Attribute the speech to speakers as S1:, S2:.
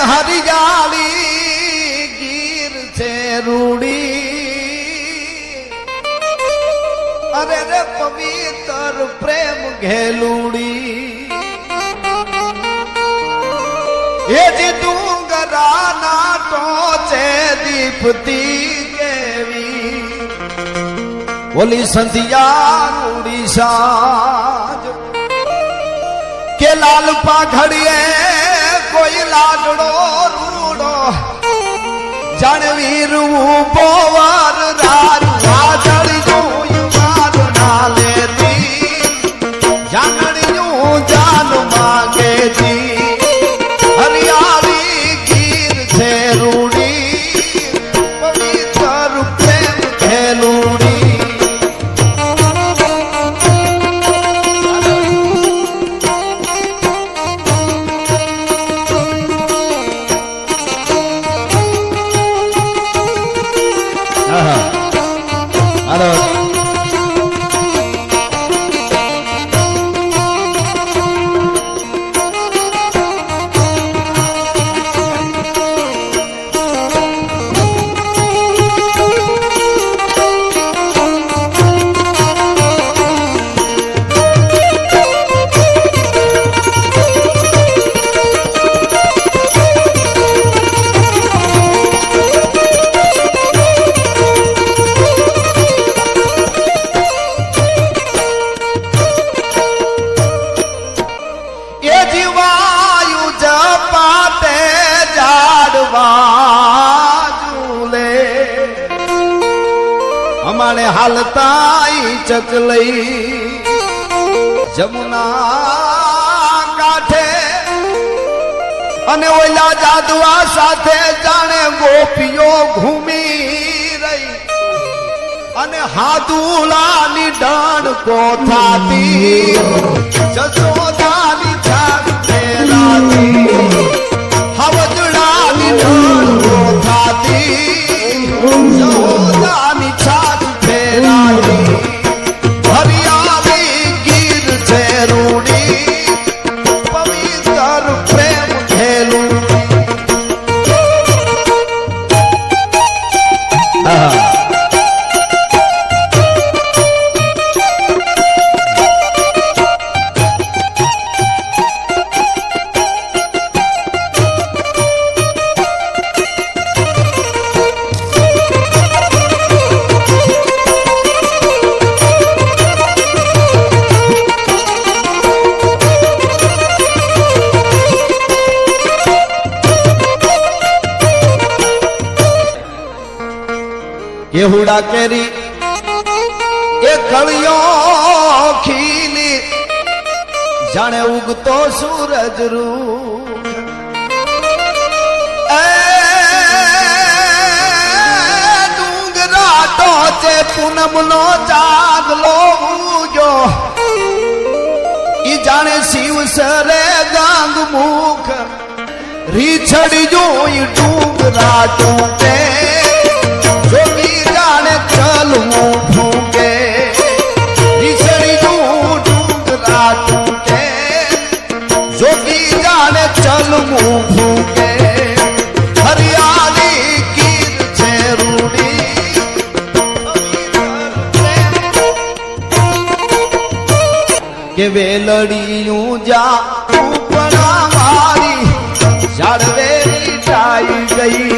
S1: હરિયાળી ગીર છે રૂડી અરે રે પવિત્ર પ્રેમ ઘેલુડી એ જી ડુંગરાના ટોચે દીપતી કેવી ઓલી સંધિયા ઉડીશા કે લાલ પાઘડીએ કોઈ લાડડો રૂડો જાણવીર પોવર રાજ વાદળ જોયું માર ના લેતી જાણ્યું જાન માગે જી હરિયાળી ગીર છે રૂડી પવિત્ર પ્રેમ ખેલુડી અમારે હાલતાઈ ચકલઈ જમુના કાંઠે અને ઓલા જાદવા સાથે જાણે ગોપીઓ ઘૂમી રહી અને હાદુલાની ડણ કોથાતી જસોદાની છાગ ફેરાતી હવજડાની ડણ કોથાતી જસોદાની છાગ ફેરાતી હરિયાળી ગીર છે રૂડી પવિત્ર પ્રેમ ખેલું કેહુડા કેરી એ કળિયો ખીલી જાણે ઉગતો સૂરજ રૂખ એ ડુંગરા ટોચે પૂનમનો ચાંદલો ઉગ્યો ઈ જાણે શિવ સરે ગાંગ મુખ રીછડી જોઈ ડુંગરા ટોચે જોગી જાણે ચલવું ફૂકે રીછડી જું ડુંગરા ટૂકે જોગી જાણે ચલવું ફૂકે હરિયાળી ગીર છે રૂડી કે વેલડિયું જા ઉપણા મારી ઝાડવેરી ટાઈ ગઈ